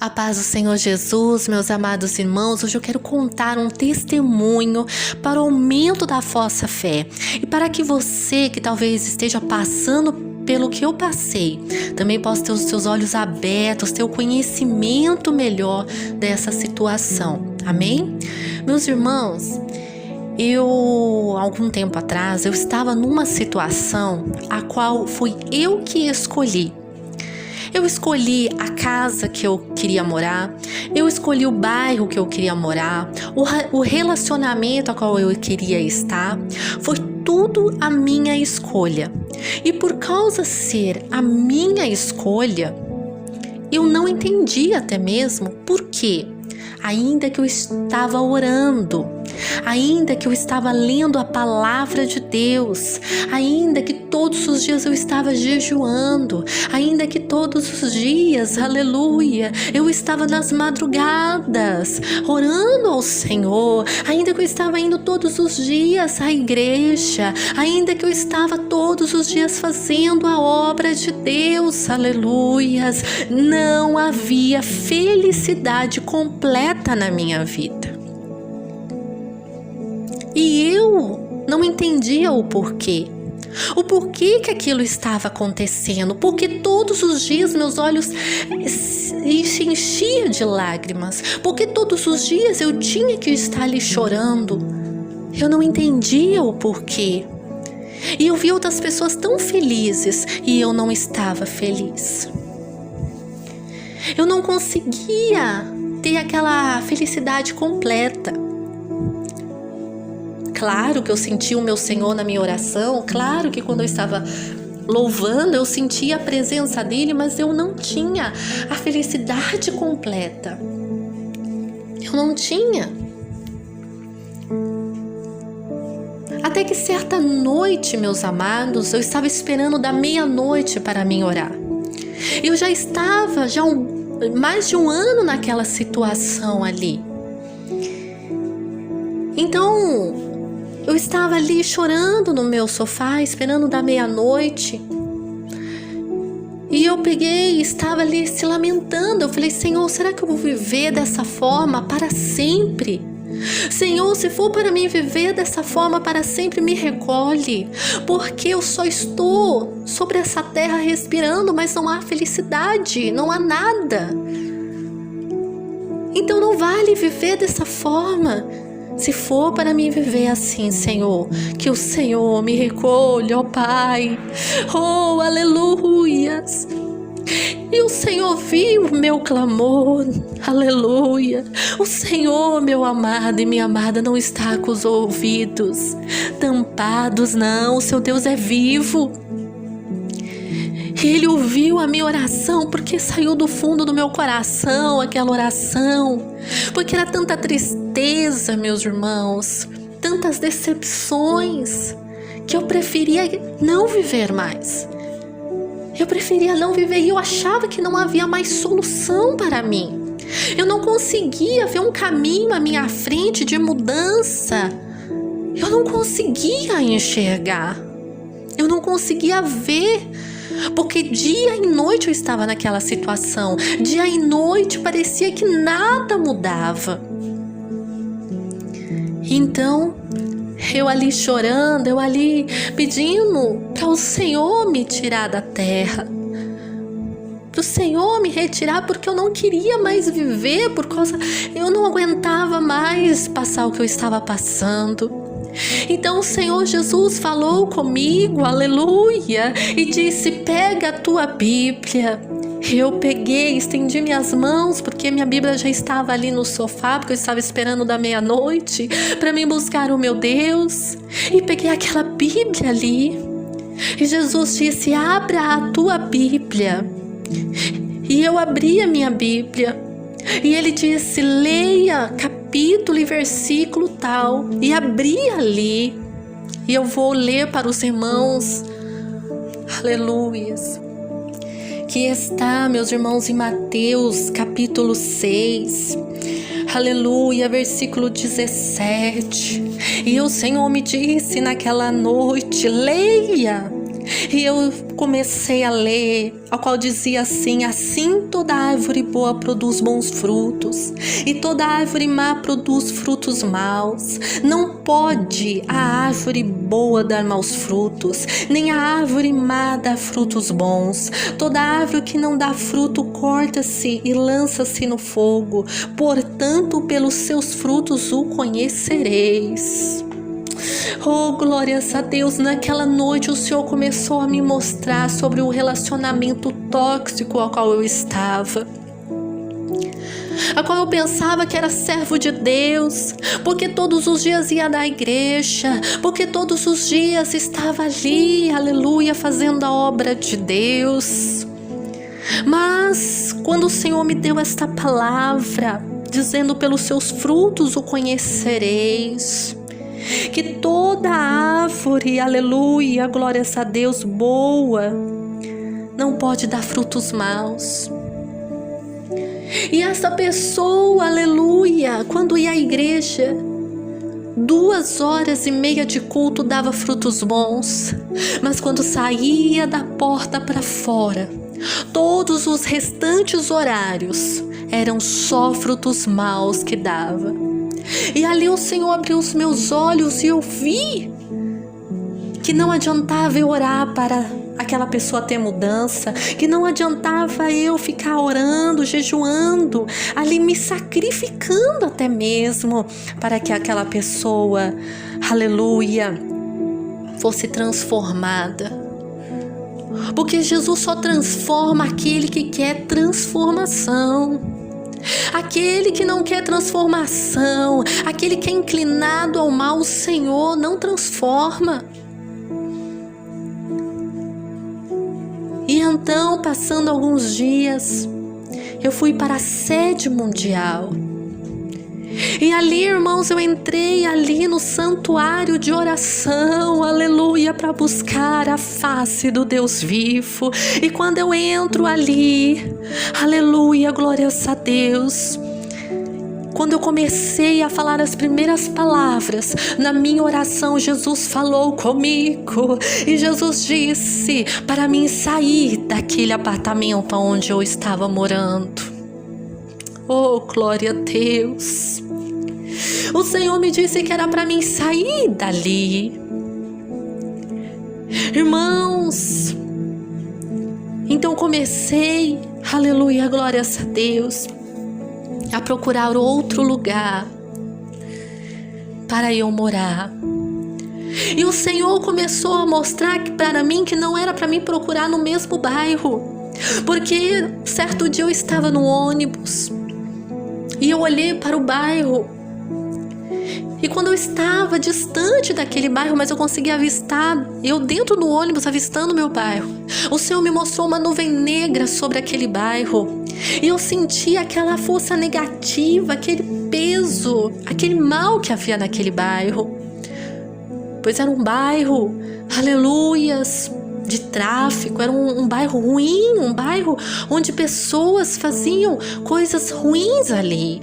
A paz do Senhor Jesus, meus amados irmãos, hoje eu quero contar um testemunho para o aumento da vossa fé e para que você que talvez esteja passando pelo que eu passei, também possa ter os seus olhos abertos, ter o conhecimento melhor dessa situação. Amém? Meus irmãos, algum tempo atrás, eu estava numa situação a qual fui eu que escolhi. Eu escolhi a casa que eu queria morar, eu escolhi o bairro que eu queria morar, o relacionamento a qual eu queria estar. Foi tudo a minha escolha. E por causa de ser a minha escolha, eu não entendi até mesmo por quê. Ainda que eu estava orando, ainda que eu estava lendo a palavra de Deus, ainda que todos os dias eu estava jejuando, ainda que todos os dias, aleluia, eu estava nas madrugadas orando ao Senhor, ainda que eu estava indo todos os dias à igreja, ainda que eu estava todos os dias fazendo a obra de Deus, aleluias, não havia felicidade completa na minha vida. E eu não entendia o porquê. O porquê que aquilo estava acontecendo. Porque todos os dias meus olhos se enchiam de lágrimas. Porque todos os dias eu tinha que estar ali chorando. Eu não entendia o porquê. E eu via outras pessoas tão felizes e eu não estava feliz. Eu não conseguia ter aquela felicidade completa. Claro que eu sentia o meu Senhor na minha oração, claro que quando eu estava louvando eu sentia a presença dele, mas eu não tinha a felicidade completa. Eu não tinha. Até que certa noite, meus amados, eu estava esperando da meia-noite para mim orar. Eu já estava mais de um ano naquela situação ali. Então, eu estava ali chorando no meu sofá, esperando da meia-noite. E eu peguei e estava ali se lamentando. Eu falei, Senhor, será que eu vou viver dessa forma para sempre? Senhor, se for para mim viver dessa forma para sempre, me recolhe, porque eu só estou sobre essa terra respirando, mas não há felicidade, não há nada. Então não vale viver dessa forma. Se for para mim viver assim, Senhor, que o Senhor me recolha, ó Pai. Oh, aleluias. E o Senhor viu o meu clamor, aleluia. O Senhor, meu amado e minha amada, não está com os ouvidos tampados, não. O seu Deus é vivo. E Ele ouviu a minha oração, porque saiu do fundo do meu coração aquela oração. Porque era tanta tristeza, meus irmãos, tantas decepções, que eu preferia não viver mais. Eu preferia não viver e eu achava que não havia mais solução para mim. Eu não conseguia ver um caminho à minha frente de mudança. Eu não conseguia enxergar. Eu não conseguia ver. Porque dia e noite eu estava naquela situação. Dia e noite parecia que nada mudava. Então, eu ali chorando, eu ali pedindo para o Senhor me tirar da terra, para o Senhor me retirar, porque eu não queria mais viver, eu não aguentava mais passar o que eu estava passando. Então o Senhor Jesus falou comigo, aleluia, e disse, pega a tua Bíblia. Eu peguei, estendi minhas mãos, porque minha Bíblia já estava ali no sofá, porque eu estava esperando da meia-noite para mim buscar o meu Deus. E peguei aquela Bíblia ali. E Jesus disse, abra a tua Bíblia. E eu abri a minha Bíblia. E Ele disse, leia capítulo e versículo tal. E abri ali. E eu vou ler para os irmãos. Aleluias. Que está, meus irmãos, em Mateus capítulo 6, aleluia, versículo 17. E o Senhor me disse naquela noite, leia E eu comecei a ler, ao qual dizia assim: assim toda árvore boa produz bons frutos, e toda árvore má produz frutos maus. Não pode a árvore boa dar maus frutos, nem a árvore má dar frutos bons. Toda árvore que não dá fruto corta-se e lança-se no fogo. Portanto, pelos seus frutos o conhecereis. Oh, glórias a Deus. Naquela noite o Senhor começou a me mostrar sobre o relacionamento tóxico ao qual eu estava, a qual eu pensava que era servo de Deus, porque todos os dias ia na igreja, porque todos os dias estava ali, aleluia, fazendo a obra de Deus. Mas quando o Senhor me deu esta palavra, dizendo: pelos seus frutos o conhecereis, que toda árvore, aleluia, glórias a Deus, boa, não pode dar frutos maus. E essa pessoa, aleluia, quando ia à igreja, 2h30 de culto dava frutos bons, mas quando saía da porta para fora, todos os restantes horários eram só frutos maus que dava. E ali o Senhor abriu os meus olhos e eu vi que não adiantava eu orar para aquela pessoa ter mudança, que não adiantava eu ficar orando, jejuando, ali me sacrificando até mesmo para que aquela pessoa, aleluia, fosse transformada. Porque Jesus só transforma aquele que quer transformação. Aquele que não quer transformação, aquele que é inclinado ao mal, o Senhor não transforma. E então, passando alguns dias, eu fui para a sede mundial. E ali, irmãos, eu entrei ali no santuário de oração, aleluia, para buscar a face do Deus vivo. E quando eu entro ali, aleluia, glórias a Deus, quando eu comecei a falar as primeiras palavras na minha oração, Jesus falou comigo e Jesus disse para mim sair daquele apartamento onde eu estava morando. Oh, glória a Deus! O Senhor me disse que era para mim sair dali. Irmãos, então comecei, aleluia, glórias a Deus, a procurar outro lugar para eu morar. E o Senhor começou a mostrar para mim que não era para mim procurar no mesmo bairro, porque certo dia eu estava no ônibus e eu olhei para o bairro. E quando eu estava distante daquele bairro, mas eu conseguia avistar, eu dentro do ônibus avistando meu bairro, o Senhor me mostrou uma nuvem negra sobre aquele bairro. E eu senti aquela força negativa, aquele peso, aquele mal que havia naquele bairro. Pois era um bairro, aleluias, de tráfico, era um bairro ruim, um bairro onde pessoas faziam coisas ruins ali.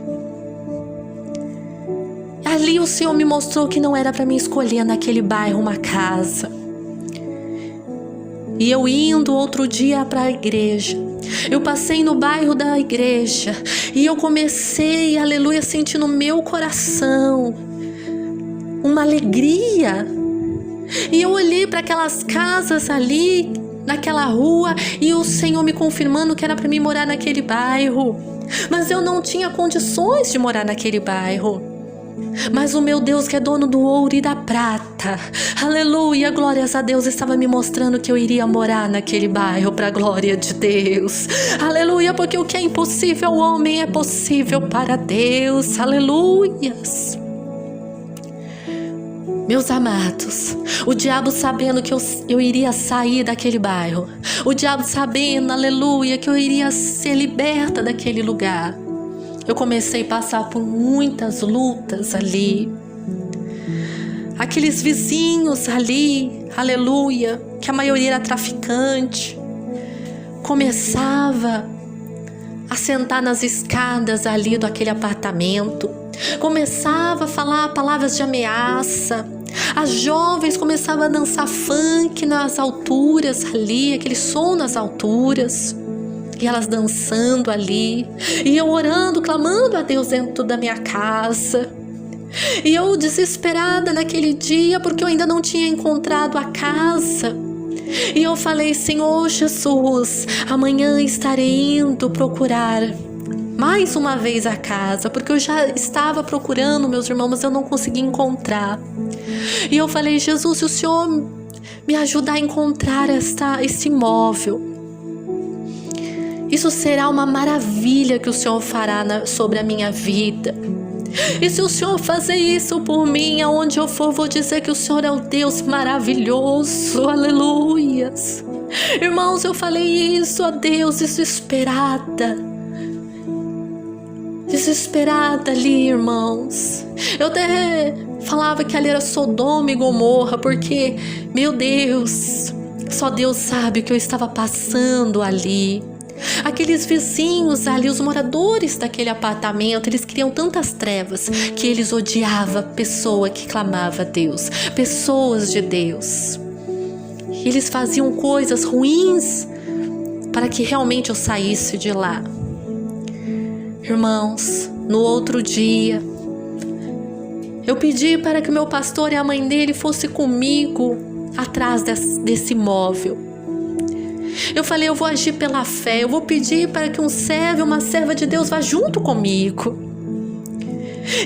Ali o Senhor me mostrou que não era para mim escolher naquele bairro uma casa. E eu indo outro dia para a igreja, eu passei no bairro da igreja e eu comecei, aleluia, a sentir no meu coração uma alegria. E eu olhei para aquelas casas ali, naquela rua, e o Senhor me confirmando que era para mim morar naquele bairro. Mas eu não tinha condições de morar naquele bairro. Mas o meu Deus, que é dono do ouro e da prata, aleluia, glórias a Deus, estava me mostrando que eu iria morar naquele bairro para a glória de Deus, aleluia, porque o que é impossível ao homem é possível para Deus, aleluias. Meus amados, o diabo sabendo que eu iria sair daquele bairro, o diabo sabendo, aleluia, que eu iria ser liberta daquele lugar, eu comecei a passar por muitas lutas ali. Aqueles vizinhos ali, aleluia, que a maioria era traficante, começava a sentar nas escadas ali daquele apartamento, começava a falar palavras de ameaça, As jovens começavam a dançar funk nas alturas ali, aquele som nas alturas. E elas dançando ali. E eu orando, clamando a Deus dentro da minha casa. E eu desesperada naquele dia, porque eu ainda não tinha encontrado a casa. E eu falei: Senhor Jesus, amanhã estarei indo procurar mais uma vez a casa, porque eu já estava procurando, meus irmãos, mas eu não consegui encontrar. E eu falei: Jesus, se o Senhor me ajudar a encontrar esse imóvel, isso será uma maravilha que o Senhor fará sobre a minha vida. E se o Senhor fazer isso por mim, aonde eu for, vou dizer que o Senhor é o Deus maravilhoso. Aleluias. Irmãos, eu falei isso a Deus, desesperada ali, irmãos. Eu até falava que ali era Sodoma e Gomorra, porque, meu Deus, só Deus sabe o que eu estava passando ali. Aqueles vizinhos ali, os moradores daquele apartamento, eles criam tantas trevas que eles odiavam a pessoa que clamava a Deus, pessoas de Deus. E eles faziam coisas ruins para que realmente eu saísse de lá. Irmãos, no outro dia, eu pedi para que meu pastor e a mãe dele fossem comigo atrás desse imóvel. Eu falei: eu vou agir pela fé, eu vou pedir para que um servo e uma serva de Deus vá junto comigo.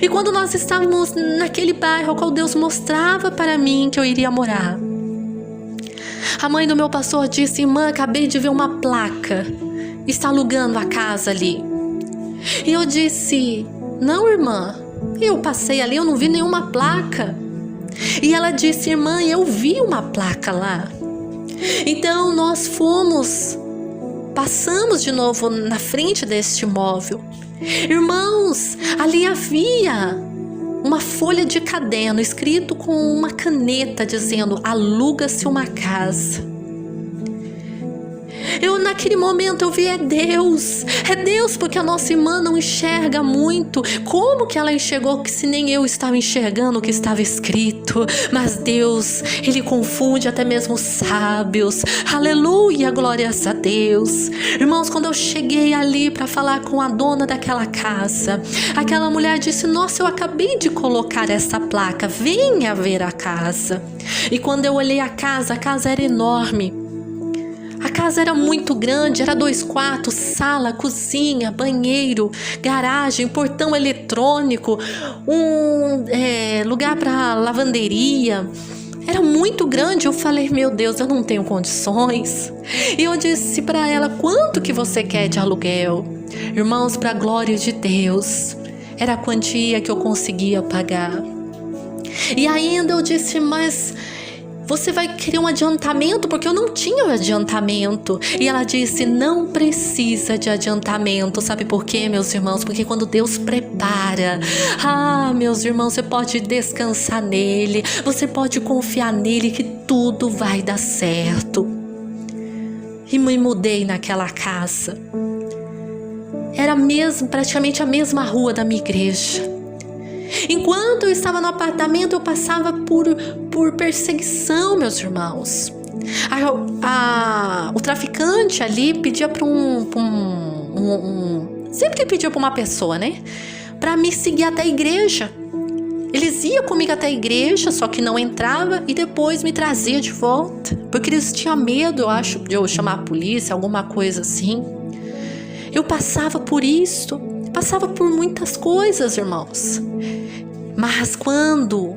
E quando nós estávamos naquele bairro ao qual Deus mostrava para mim que eu iria morar, a mãe do meu pastor disse: irmã, acabei de ver uma placa, está alugando a casa ali. E eu disse: não, irmã, eu passei ali, eu não vi nenhuma placa. E ela disse: irmã, eu vi uma placa lá. Então nós passamos de novo na frente deste imóvel. Irmãos, ali havia uma folha de caderno escrito com uma caneta dizendo: aluga-se uma casa. Naquele momento eu vi: é Deus, porque a nossa irmã não enxerga muito. Como que ela enxergou que se nem eu estava enxergando o que estava escrito? Mas Deus, Ele confunde até mesmo os sábios. Aleluia, glórias a Deus. Irmãos, quando eu cheguei ali para falar com a dona daquela casa, aquela mulher disse: nossa, eu acabei de colocar essa placa, venha ver a casa. E quando eu olhei a casa era enorme. A casa era muito grande, era 2 quartos, sala, cozinha, banheiro, garagem, portão eletrônico, lugar para lavanderia. Era muito grande. Eu falei: meu Deus, eu não tenho condições. E eu disse para ela: quanto que você quer de aluguel? Irmãos, para a glória de Deus, era a quantia que eu conseguia pagar. E ainda eu disse: mas você vai querer um adiantamento? Porque eu não tinha um adiantamento. E ela disse: não precisa de adiantamento. Sabe por quê, meus irmãos? Porque quando Deus prepara, meus irmãos, você pode descansar nele, você pode confiar nele que tudo vai dar certo. E me mudei naquela casa. Era praticamente a mesma rua da minha igreja. Enquanto eu estava no apartamento, eu passava por perseguição, meus irmãos. O traficante ali pedia para sempre ele pedia para uma pessoa, né? Para me seguir até a igreja. Eles iam comigo até a igreja, só que não entrava e depois me trazia de volta. Porque eles tinham medo, eu acho, de eu chamar a polícia, alguma coisa assim. Eu passava por isso. Passava por muitas coisas, irmãos. Mas quando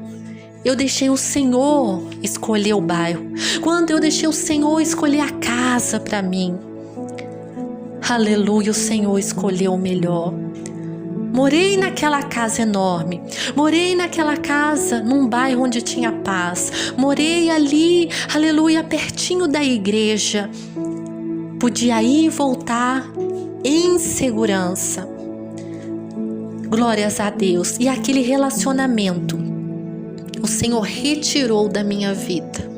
eu deixei o Senhor escolher o bairro, quando eu deixei o Senhor escolher a casa para mim, aleluia, o Senhor escolheu o melhor. Morei naquela casa enorme, morei naquela casa num bairro onde tinha paz, morei ali, aleluia, pertinho da igreja. Podia ir e voltar em segurança. Glórias a Deus. E aquele relacionamento, o Senhor retirou da minha vida.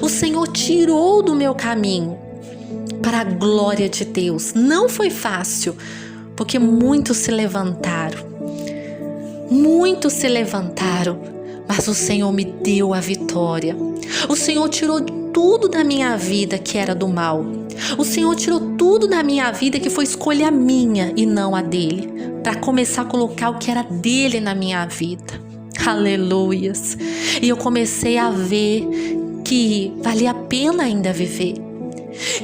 O Senhor tirou do meu caminho para a glória de Deus. Não foi fácil, porque muitos se levantaram. Muitos se levantaram, mas o Senhor me deu a vitória. O Senhor tirou tudo da minha vida que era do mal. O Senhor tirou tudo da minha vida que foi escolha minha e não a dele, para começar a colocar o que era dele na minha vida. Aleluias! E eu comecei a ver que valia a pena ainda viver,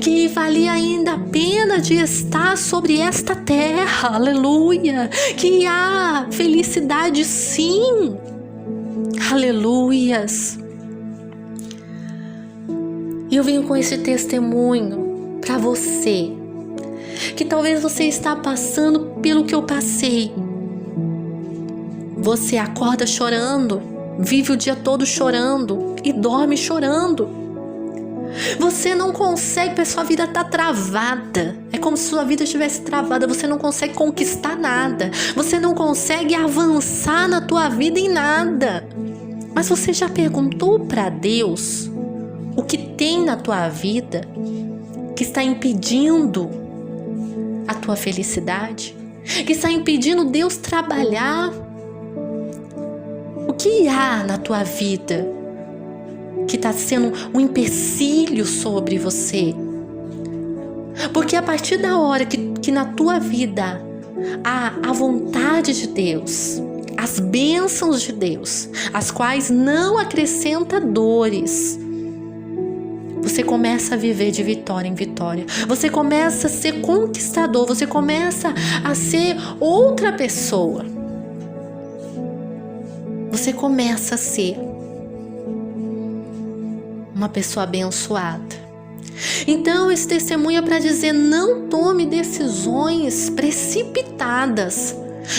que valia ainda a pena de estar sobre esta terra. Aleluia! Que há felicidade, sim. Aleluias! E eu venho com esse testemunho para você, que talvez você está passando pelo que eu passei. Você acorda chorando, vive o dia todo chorando e dorme chorando. Você não consegue, sua vida está travada. É como se sua vida estivesse travada. Você não consegue conquistar nada. Você não consegue avançar na tua vida em nada. Mas você já perguntou para Deus o que tem na tua vida que está impedindo a tua felicidade? Que está impedindo Deus trabalhar? O que há na tua vida que está sendo um empecilho sobre você? Porque a partir da hora que na tua vida há a vontade de Deus, as bênçãos de Deus, as quais não acrescenta dores, você começa a viver de vitória em vitória. Você começa a ser conquistador, você começa a ser outra pessoa. Você começa a ser uma pessoa abençoada. Então, esse testemunho é para dizer: não tome decisões precipitadas.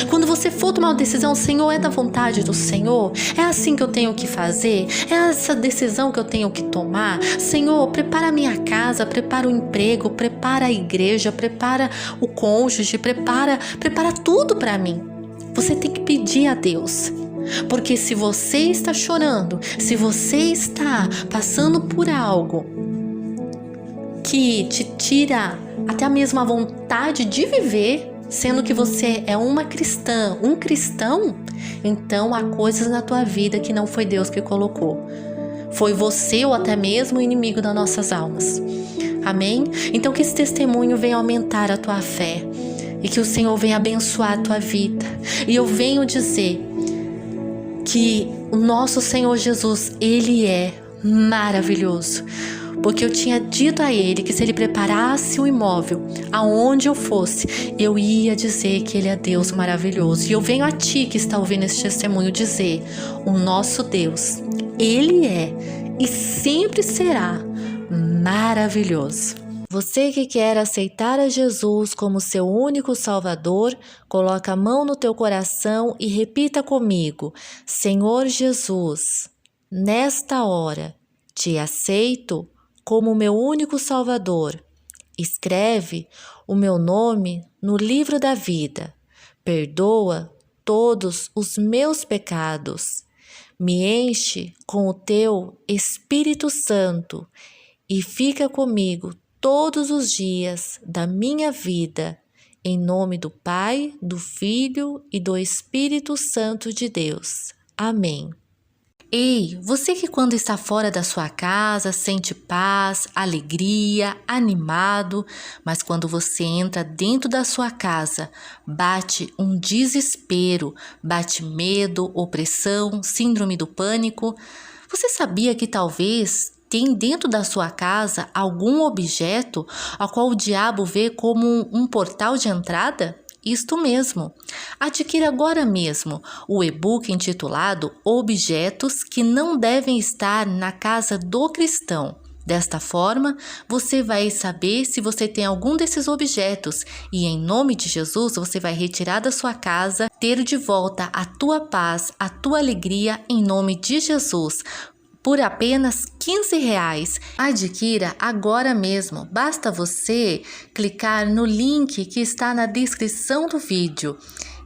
Quando você for tomar uma decisão, Senhor, é da vontade do Senhor? É assim que eu tenho que fazer? É essa decisão que eu tenho que tomar? Senhor, prepara a minha casa, prepara o emprego, prepara a igreja, prepara o cônjuge, prepara tudo para mim. Você tem que pedir a Deus. Porque se você está chorando, se você está passando por algo que te tira até mesmo a vontade de viver, sendo que você é uma cristã, um cristão, então há coisas na tua vida que não foi Deus que colocou. Foi você ou até mesmo o inimigo das nossas almas. Amém? Então que esse testemunho venha aumentar a tua fé e que o Senhor venha abençoar a tua vida. E eu venho dizer que o nosso Senhor Jesus, Ele é maravilhoso. Porque eu tinha dito a Ele que se Ele preparasse o imóvel, aonde eu fosse, eu ia dizer que Ele é Deus maravilhoso. E eu venho a ti que está ouvindo esse testemunho dizer: o nosso Deus, Ele é e sempre será maravilhoso. Você que quer aceitar a Jesus como seu único Salvador, coloca a mão no teu coração e repita comigo: Senhor Jesus, nesta hora te aceito como meu único Salvador. Escreve o meu nome no livro da vida. Perdoa todos os meus pecados. Me enche com o teu Espírito Santo e fica comigo todos os dias da minha vida. Em nome do Pai, do Filho e do Espírito Santo de Deus. Amém. Ei, você que quando está fora da sua casa sente paz, alegria, animado, mas quando você entra dentro da sua casa, bate um desespero, bate medo, opressão, síndrome do pânico. Você sabia que talvez tem dentro da sua casa algum objeto ao qual o diabo vê como um portal de entrada? Isto mesmo. Adquira agora mesmo o e-book intitulado Objetos que não devem estar na casa do cristão. Desta forma, você vai saber se você tem algum desses objetos e, em nome de Jesus, você vai retirar da sua casa, ter de volta a tua paz, a tua alegria, em nome de Jesus. Por apenas R$15. Adquira agora mesmo. Basta você clicar no link que está na descrição do vídeo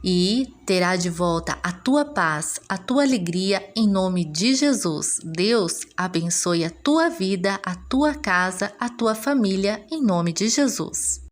e terá de volta a tua paz, a tua alegria em nome de Jesus. Deus abençoe a tua vida, a tua casa, a tua família em nome de Jesus.